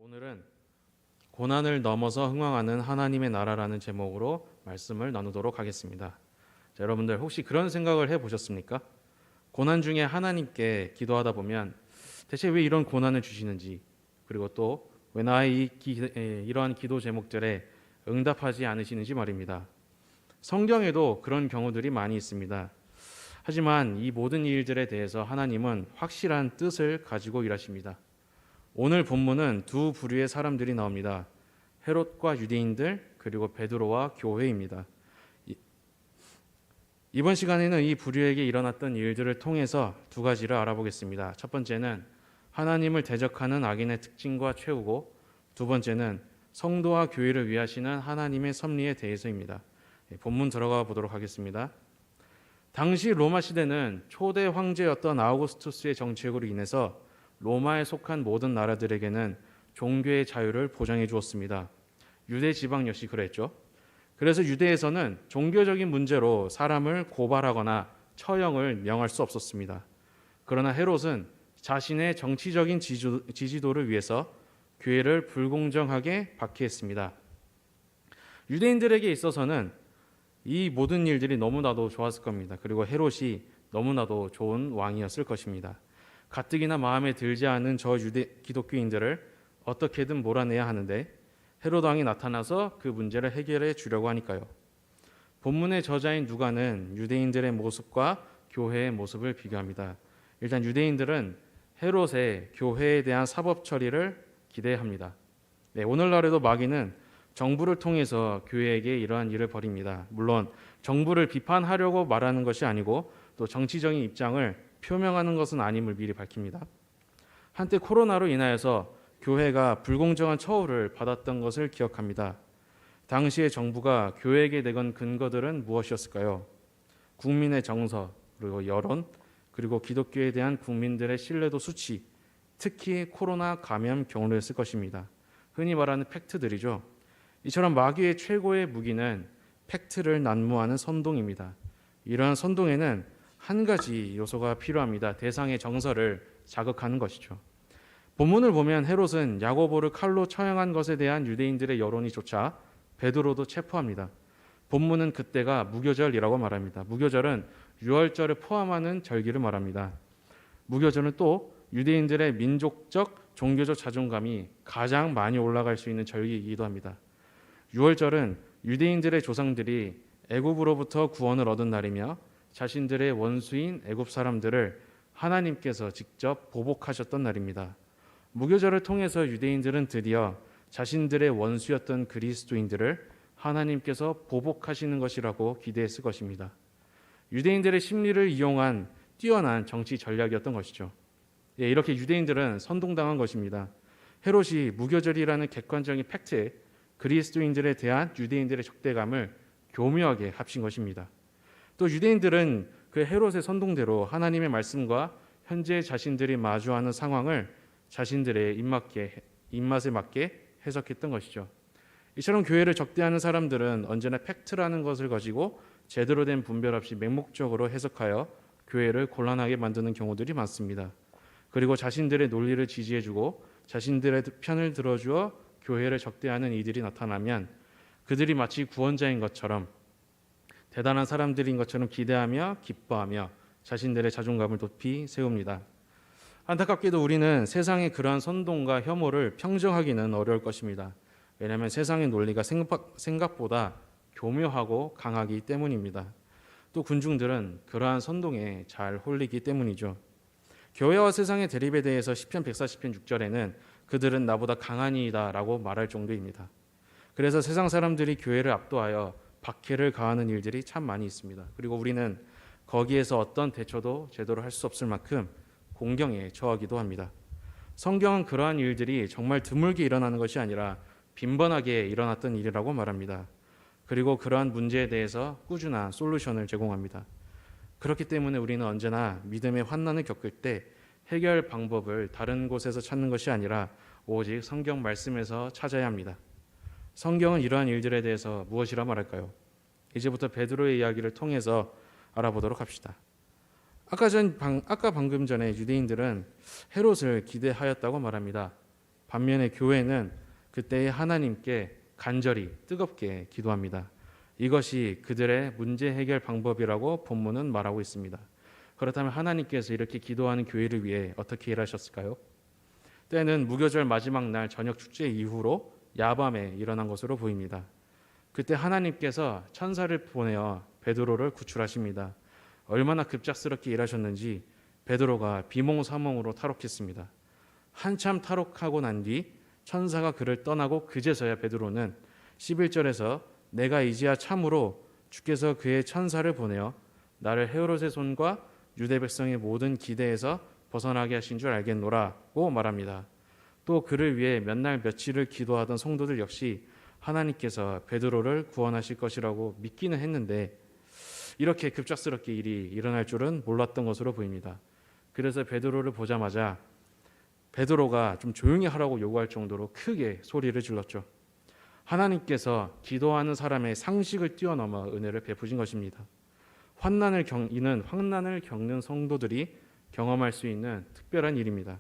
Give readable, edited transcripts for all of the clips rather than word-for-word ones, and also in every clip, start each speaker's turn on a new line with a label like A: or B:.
A: 오늘은 고난을 넘어서 흥왕하는 하나님의 나라라는 제목으로 말씀을 나누도록 하겠습니다. 자, 여러분들 혹시 그런 생각을 해보셨습니까? 고난 중에 하나님께 기도하다 보면 대체 왜 이런 고난을 주시는지, 그리고 또 왜 나의 이러한 기도 제목들에 응답하지 않으시는지 말입니다. 성경에도 그런 경우들이 많이 있습니다. 하지만 이 모든 일들에 대해서 하나님은 확실한 뜻을 가지고 일하십니다. 오늘 본문은 두 부류의 사람들이 나옵니다. 헤롯과 유대인들, 그리고 베드로와 교회입니다. 이번 시간에는 이 부류에게 일어났던 일들을 통해서 두 가지를 알아보겠습니다. 첫 번째는 하나님을 대적하는 악인의 특징과 최후고, 두 번째는 성도와 교회를 위하시는 하나님의 섭리에 대해서입니다. 본문 들어가 보도록 하겠습니다. 당시 로마 시대는 초대 황제였던 아우구스투스의 정책으로 인해서 로마에 속한 모든 나라들에게는 종교의 자유를 보장해 주었습니다. 유대 지방 역시 그랬죠. 그래서 유대에서는 종교적인 문제로 사람을 고발하거나 처형을 명할 수 없었습니다. 그러나 헤롯은 자신의 정치적인 지지도를 위해서 교회를 불공정하게 박해했습니다. 유대인들에게 있어서는 이 모든 일들이 너무나도 좋았을 겁니다. 그리고 헤롯이 너무나도 좋은 왕이었을 것입니다. 가뜩이나 마음에 들지 않은 저 유대 기독교인들을 어떻게든 몰아내야 하는데 헤롯 왕이 나타나서 그 문제를 해결해 주려고 하니까요. 본문의 저자인 누가는 유대인들의 모습과 교회의 모습을 비교합니다. 일단 유대인들은 헤롯의 교회에 대한 사법 처리를 기대합니다. 오늘날에도 마귀는 정부를 통해서 교회에게 이러한 일을 벌입니다. 물론 정부를 비판하려고 말하는 것이 아니고 또 정치적인 입장을 표명하는 것은 아님을 미리 밝힙니다. 한때 코로나로 인하여서 교회가 불공정한 처우를 받았던 것을 기억합니다. 당시의 정부가 교회에게 내건 근거들은 무엇이었을까요? 국민의 정서, 그리고 여론, 그리고 기독교에 대한 국민들의 신뢰도 수치, 특히 코로나 감염 경로였을 것입니다. 흔히 말하는 팩트들이죠. 이처럼 마귀의 최고의 무기는 팩트를 난무하는 선동입니다. 이러한 선동에는 한 가지 요소가 필요합니다. 대상의 정서를 자극하는 것이죠. 본문을 보면 헤롯은 야고보를 칼로 처형한 것에 대한 유대인들의 여론이 조차 베드로도 체포합니다. 본문은 그때가 무교절이라고 말합니다. 무교절은 유월절을 포함하는 절기를 말합니다. 무교절은 또 유대인들의 민족적, 종교적 자존감이 가장 많이 올라갈 수 있는 절기이기도 합니다. 유월절은 유대인들의 조상들이 애굽으로부터 구원을 얻은 날이며 자신들의 원수인 애굽 사람들을 하나님께서 직접 보복하셨던 날입니다. 무교절을 통해서 유대인들은 드디어 자신들의 원수였던 그리스도인들을 하나님께서 보복하시는 것이라고 기대했을 것입니다. 유대인들의 심리를 이용한 뛰어난 정치 전략이었던 것이죠. 이렇게 유대인들은 선동당한 것입니다. 헤롯이 무교절이라는 객관적인 팩트에 그리스도인들에 대한 유대인들의 적대감을 교묘하게 합친 것입니다. 또 유대인들은 그 헤롯의 선동대로 하나님의 말씀과 현재 자신들이 마주하는 상황을 자신들의 입맛에 맞게 해석했던 것이죠. 이처럼 교회를 적대하는 사람들은 언제나 팩트라는 것을 가지고 제대로 된 분별 없이 맹목적으로 해석하여 교회를 곤란하게 만드는 경우들이 많습니다. 그리고 자신들의 논리를 지지해주고 자신들의 편을 들어주어 교회를 적대하는 이들이 나타나면 그들이 마치 구원자인 것처럼, 대단한 사람들인 것처럼 기대하며 기뻐하며 자신들의 자존감을 높이 세웁니다. 안타깝게도 우리는 세상의 그러한 선동과 혐오를 평정하기는 어려울 것입니다. 왜냐하면 세상의 논리가 생각보다 교묘하고 강하기 때문입니다. 또 군중들은 그러한 선동에 잘 홀리기 때문이죠. 교회와 세상의 대립에 대해서 시편 140편 6절에는 그들은 나보다 강한 이이다 라고 말할 정도입니다. 그래서 세상 사람들이 교회를 압도하여 박해를 가하는 일들이 참 많이 있습니다. 그리고 우리는 거기에서 어떤 대처도 제대로 할 수 없을 만큼 공경에 처하기도 합니다. 성경은 그러한 일들이 정말 드물게 일어나는 것이 아니라 빈번하게 일어났던 일이라고 말합니다. 그리고 그러한 문제에 대해서 꾸준한 솔루션을 제공합니다. 그렇기 때문에 우리는 언제나 믿음의 환난을 겪을 때 해결 방법을 다른 곳에서 찾는 것이 아니라 오직 성경 말씀에서 찾아야 합니다. 성경은 이러한 일들에 대해서 무엇이라 말할까요? 이제부터 베드로의 이야기를 통해서 알아보도록 합시다. 아까 방금 전에 유대인들은 헤롯을 기대하였다고 말합니다. 반면에 교회는 그때의 하나님께 간절히 뜨겁게 기도합니다. 이것이 그들의 문제 해결 방법이라고 본문은 말하고 있습니다. 그렇다면 하나님께서 이렇게 기도하는 교회를 위해 어떻게 일하셨을까요? 때는 무교절 마지막 날 저녁 축제 이후로 야밤에 일어난 것으로 보입니다. 그때 하나님께서 천사를 보내어 베드로를 구출하십니다. 얼마나 급작스럽게 일하셨는지 베드로가 비몽사몽으로 탈옥했습니다. 한참 탈옥하고 난 뒤 천사가 그를 떠나고 그제서야 베드로는 11절에서 내가 이제야 참으로 주께서 그의 천사를 보내어 나를 헤롯의 손과 유대 백성의 모든 기대에서 벗어나게 하신 줄 알겠노라고 말합니다. 또 그를 위해 몇 날 며칠을 기도하던 성도들 역시 하나님께서 베드로를 구원하실 것이라고 믿기는 했는데 이렇게 급작스럽게 일이 일어날 줄은 몰랐던 것으로 보입니다. 그래서 베드로를 보자마자 베드로가 좀 조용히 하라고 요구할 정도로 크게 소리를 질렀죠. 하나님께서 기도하는 사람의 상식을 뛰어넘어 은혜를 베푸신 것입니다. 이는 환난을 겪는 성도들이 경험할 수 있는 특별한 일입니다.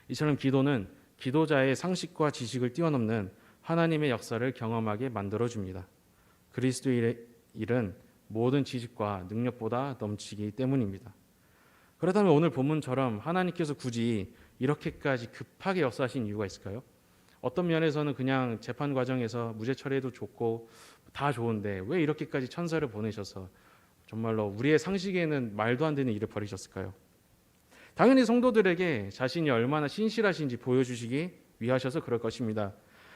A: 이처럼 기도는 기도자의 상식과 지식을 뛰어넘는 하나님의 역사를 경험하게 만들어줍니다. 그리스도의 일은 모든 지식과 능력보다 넘치기 때문입니다. 그렇다면 오늘 본문처럼 하나님께서 굳이 이렇게까지 급하게 역사하신 이유가 있을까요? 어떤 면에서는 그냥 재판 과정에서 무죄 처리해도 좋고 다 좋은데 왜 이렇게까지 천사를 보내셔서 정말로 우리의 상식에는 말도 안 되는 일을 벌이셨을까요? 당연히 성도들에게 자신이 얼마나 신실하신지 보여주시기 위하셔서 그럴 것입니다.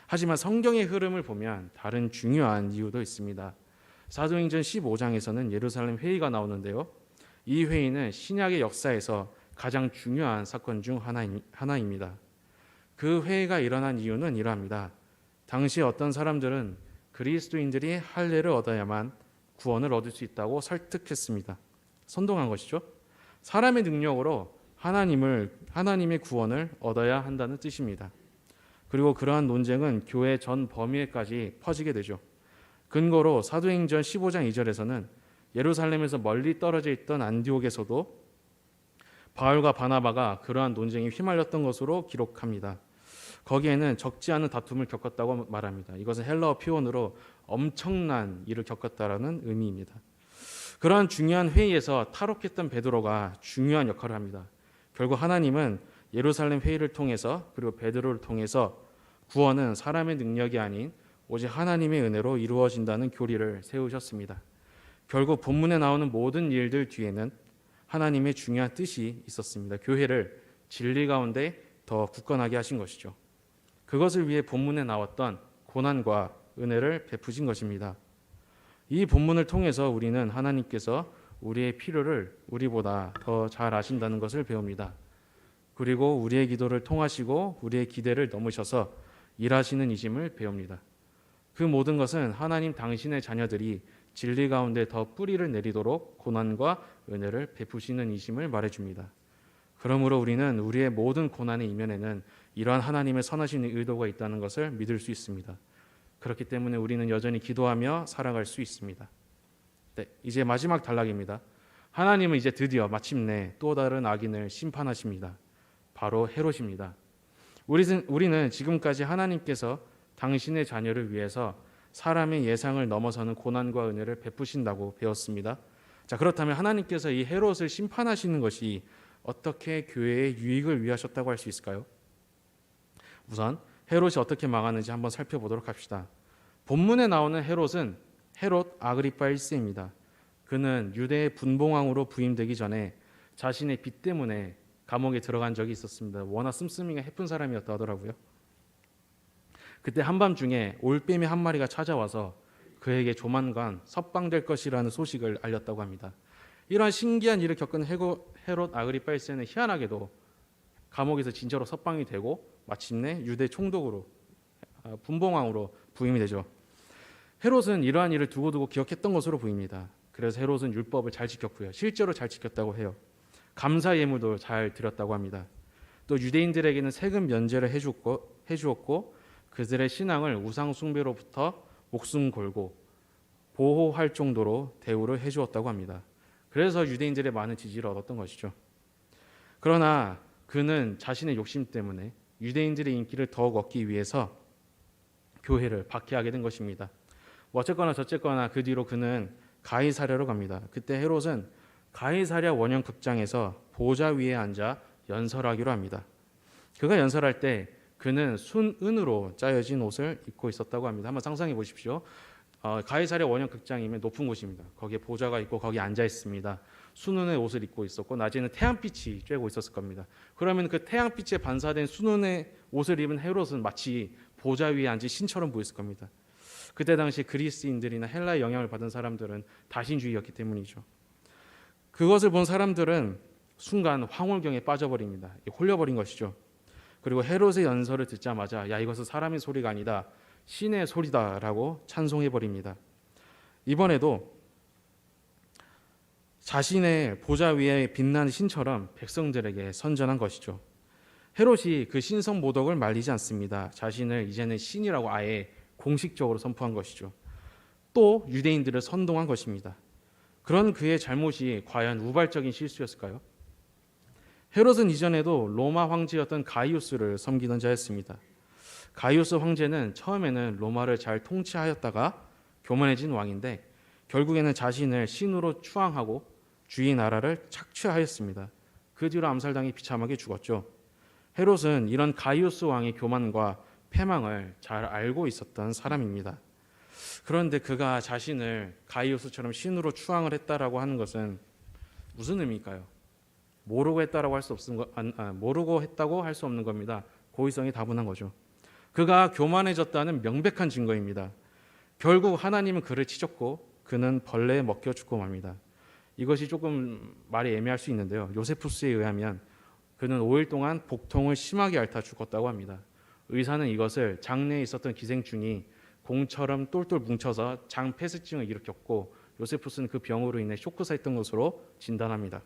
A: 하지만 성경의 흐름을 보면 다른 중요한 이유도 있습니다. 사도행전 15장에서는 예루살렘 회의가 나오는데요. 이 회의는 신약의 역사에서 가장 중요한 사건 중 하나입니다. 그 회의가 일어난 이유는 이러합니다. 당시 어떤 사람들은 그리스도인들이 할례를 얻어야만 구원을 얻을 수 있다고 설득했습니다. 선동한 것이죠. 사람의 능력으로 하나님의 구원을 얻어야 한다는 뜻입니다. 그리고 그러한 논쟁은 교회 전 범위에까지 퍼지게 되죠. 근거로 사도행전 15장 2절에서는 예루살렘에서 멀리 떨어져 있던 안디옥에서도 바울과 바나바가 그러한 논쟁에 휘말렸던 것으로 기록합니다. 거기에는 적지 않은 다툼을 겪었다고 말합니다. 이것은 헬라어 표현으로 엄청난 일을 겪었다라는 의미입니다. 그러한 중요한 회의에서 탈옥했던 베드로가 중요한 역할을 합니다. 결국 하나님은 예루살렘 회의를 통해서 그리고 베드로를 통해서 구원은 사람의 능력이 아닌 오직 하나님의 은혜로 이루어진다는 교리를 세우셨습니다. 결국 본문에 나오는 모든 일들 뒤에는 하나님의 중요한 뜻이 있었습니다. 교회를 진리 가운데 더 굳건하게 하신 것이죠. 그것을 위해 본문에 나왔던 고난과 은혜를 베푸신 것입니다. 이 본문을 통해서 우리는 하나님께서 우리의 필요를 우리보다 더 잘 아신다는 것을 배웁니다. 그리고 우리의 기도를 통하시고 우리의 기대를 넘으셔서 일하시는 이심을 배웁니다. 그 모든 것은 하나님 당신의 자녀들이 진리 가운데 더 뿌리를 내리도록 고난과 은혜를 베푸시는 이심을 말해줍니다. 그러므로 우리는 우리의 모든 고난의 이면에는 이러한 하나님의 선하신 의도가 있다는 것을 믿을 수 있습니다. 그렇기 때문에 우리는 여전히 기도하며 살아갈 수 있습니다. 네, 이제 마지막 단락입니다. 하나님은 이제 드디어 마침내 또 다른 악인을 심판하십니다. 바로 헤롯입니다. 우리는 지금까지 하나님께서 당신의 자녀를 위해서 사람의 예상을 넘어서는 고난과 은혜를 베푸신다고 배웠습니다. 자, 그렇다면 하나님께서 이 헤롯을 심판하시는 것이 어떻게 교회의 유익을 위하셨다고 할 수 있을까요? 우선 헤롯이 어떻게 망하는지 한번 살펴보도록 합시다. 본문에 나오는 헤롯은 헤롯 아그리파 1세입니다. 그는 유대의 분봉왕으로 부임되기 전에 자신의 빚 때문에 감옥에 들어간 적이 있었습니다. 워낙 씀씀이가 해픈 사람이었다 하더라고요. 그때 한밤중에 올빼미 한 마리가 찾아와서 그에게 조만간 석방될 것이라는 소식을 알렸다고 합니다. 이러한 신기한 일을 겪은 헤롯 아그리파 1세는 희한하게도 감옥에서 진짜로 석방이 되고 마침내 유대 총독으로 분봉왕으로 부임이 되죠. 헤롯은 이러한 일을 두고두고 기억했던 것으로 보입니다. 그래서 헤롯은 율법을 잘 지켰고요. 실제로 잘 지켰다고 해요. 감사 예물도 잘 드렸다고 합니다. 또 유대인들에게는 세금 면제를 해주었고 그들의 신앙을 우상 숭배로부터 목숨 걸고 보호할 정도로 대우를 해주었다고 합니다. 그래서 유대인들의 많은 지지를 얻었던 것이죠. 그러나 그는 자신의 욕심 때문에 유대인들의 인기를 더욱 얻기 위해서 교회를 박해하게 된 것입니다. 어쨌거나 저쨌거나 그 뒤로 그는 가이사랴로 갑니다. 그때 헤롯은 가이사랴 원형 극장에서 보좌 위에 앉아 연설하기로 합니다. 그가 연설할 때 그는 순은으로 짜여진 옷을 입고 있었다고 합니다. 한번 상상해 보십시오. 가이사랴 원형 극장이면 높은 곳입니다. 거기에 보좌가 있고 거기 앉아 있습니다. 순은의 옷을 입고 있었고 낮에는 태양빛이 쬐고 있었을 겁니다. 그러면 그 태양빛에 반사된 순은의 옷을 입은 헤롯은 마치 보좌 위에 앉은 신처럼 보였을 겁니다. 그때 당시 그리스인들이나 헬라의 영향을 받은 사람들은 다신주의였기 때문이죠. 그것을 본 사람들은 순간 황홀경에 빠져버립니다. 홀려버린 것이죠. 그리고 헤롯의 연설을 듣자마자 야, 이것은 사람의 소리가 아니다, 신의 소리다라고 찬송해버립니다. 이번에도 자신의 보좌 위에 빛나는 신처럼 백성들에게 선전한 것이죠. 헤롯이 그 신성 모독을 말리지 않습니다. 자신을 이제는 신이라고 아예 공식적으로 선포한 것이죠. 또 유대인들을 선동한 것입니다. 그런 그의 잘못이 과연 우발적인 실수였을까요? 헤롯은 이전에도 로마 황제였던 가이우스를 섬기던 자였습니다. 가이우스 황제는 처음에는 로마를 잘 통치하였다가 교만해진 왕인데 결국에는 자신을 신으로 추앙하고 주의 나라를 착취하였습니다. 그 뒤로 암살당해 비참하게 죽었죠. 헤롯은 이런 가이우스 왕의 교만과 패망을 잘 알고 있었던 사람입니다. 그런데 그가 자신을 가이우스처럼 신으로 추앙을 했다라고 하는 것은 무슨 의미일까요? 모르고 했다라고 할 수 없는 모르고 했다고 할 수 없는 겁니다. 고의성이 다분한 거죠. 그가 교만해졌다는 명백한 증거입니다. 결국 하나님은 그를 치셨고 그는 벌레에 먹혀 죽고 맙니다. 이것이 조금 말이 애매할 수 있는데요. 요세푸스에 의하면 그는 5일 동안 복통을 심하게 앓다 죽었다고 합니다. 의사는 이것을 장내에 있었던 기생충이 공처럼 똘똘 뭉쳐서 장폐쇄증을 일으켰고 요세푸스는 그 병으로 인해 쇼크사했던 것으로 진단합니다.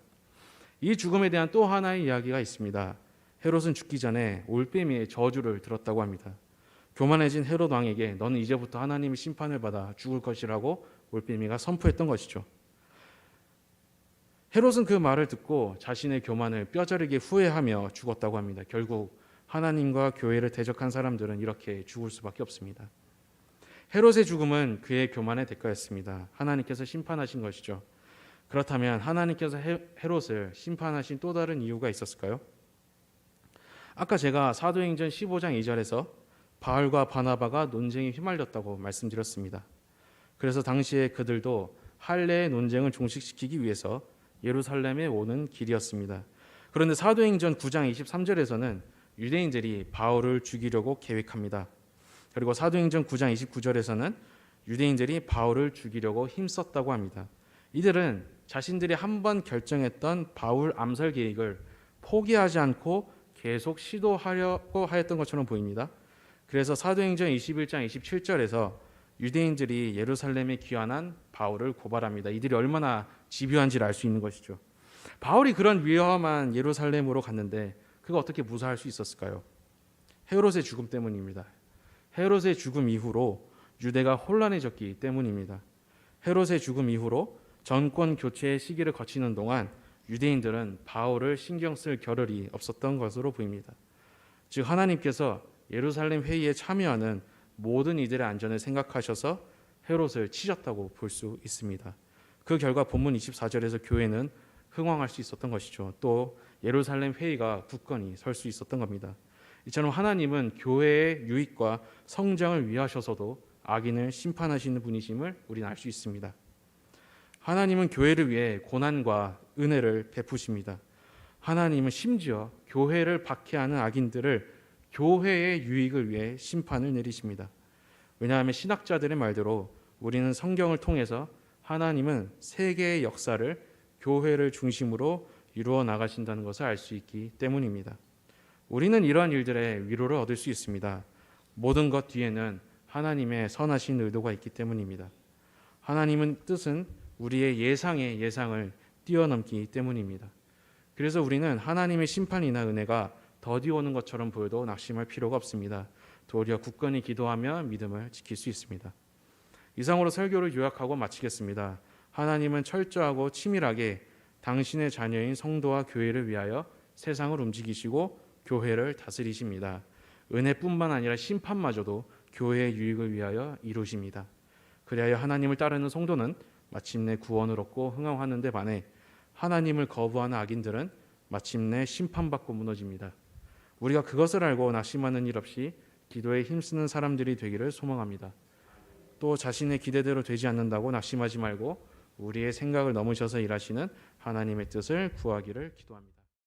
A: 이 죽음에 대한 또 하나의 이야기가 있습니다. 헤롯은 죽기 전에 올빼미의 저주를 들었다고 합니다. 교만해진 헤롯 왕에게 너는 이제부터 하나님의 심판을 받아 죽을 것이라고 올빼미가 선포했던 것이죠. 헤롯은 그 말을 듣고 자신의 교만을 뼈저리게 후회하며 죽었다고 합니다. 결국 하나님과 교회를 대적한 사람들은 이렇게 죽을 수밖에 없습니다. 헤롯의 죽음은 그의 교만의 대가였습니다. 하나님께서 심판하신 것이죠. 그렇다면 하나님께서 헤롯을 심판하신 또 다른 이유가 있었을까요? 아까 제가 사도행전 15장 2절에서 바울과 바나바가 논쟁에 휘말렸다고 말씀드렸습니다. 그래서 당시에 그들도 할례의 논쟁을 종식시키기 위해서 예루살렘에 오는 길이었습니다. 그런데 사도행전 9장 23절에서는 유대인들이 바울을 죽이려고 계획합니다. 그리고 사도행전 9장 29절에서는 유대인들이 바울을 죽이려고 힘썼다고 합니다. 이들은 자신들이 한번 결정했던 바울 암살 계획을 포기하지 않고 계속 시도하려고 하였던 것처럼 보입니다. 그래서 사도행전 21장 27절에서 유대인들이 예루살렘에 귀환한 바울을 고발합니다. 이들이 얼마나 집요한지를 알 수 있는 것이죠. 바울이 그런 위험한 예루살렘으로 갔는데 그가 어떻게 무사할 수 있었을까요? 헤롯의 죽음 때문입니다. 헤롯의 죽음 이후로 유대가 혼란해졌기 때문입니다. 헤롯의 죽음 이후로 정권 교체의 시기를 거치는 동안 유대인들은 바울을 신경 쓸 겨를이 없었던 것으로 보입니다. 즉 하나님께서 예루살렘 회의에 참여하는 모든 이들의 안전을 생각하셔서 헤롯을 치셨다고 볼 수 있습니다. 그 결과 본문 24절에서 교회는 흥왕할 수 있었던 것이죠. 또 예루살렘 회의가 굳건히 설 수 있었던 겁니다. 이처럼 하나님은 교회의 유익과 성장을 위하셔서도 악인을 심판하시는 분이심을 우리는 알 수 있습니다. 하나님은 교회를 위해 고난과 은혜를 베푸십니다. 하나님은 심지어 교회를 박해하는 악인들을 교회의 유익을 위해 심판을 내리십니다. 왜냐하면 신학자들의 말대로 우리는 성경을 통해서 하나님은 세계의 역사를 교회를 중심으로 이루어 나가신다는 것을 알 수 있기 때문입니다. 우리는 이러한 일들의 위로를 얻을 수 있습니다. 모든 것 뒤에는 하나님의 선하신 의도가 있기 때문입니다. 하나님은 뜻은 우리의 예상의 예상을 뛰어넘기 때문입니다. 그래서 우리는 하나님의 심판이나 은혜가 더디 오는 것처럼 보여도 낙심할 필요가 없습니다. 도리어 굳건히 기도하며 믿음을 지킬 수 있습니다. 이상으로 설교를 요약하고 마치겠습니다. 하나님은 철저하고 치밀하게 당신의 자녀인 성도와 교회를 위하여 세상을 움직이시고 교회를 다스리십니다. 은혜뿐만 아니라 심판마저도 교회의 유익을 위하여 이루십니다. 그리하여 하나님을 따르는 성도는 마침내 구원을 얻고 흥황하는 데 반해 하나님을 거부하는 악인들은 마침내 심판받고 무너집니다. 우리가 그것을 알고 낙심하는 일 없이 기도에 힘쓰는 사람들이 되기를 소망합니다. 또 자신의 기대대로 되지 않는다고 낙심하지 말고 우리의 생각을 넘으셔서 일하시는 하나님의 뜻을 구하기를 기도합니다.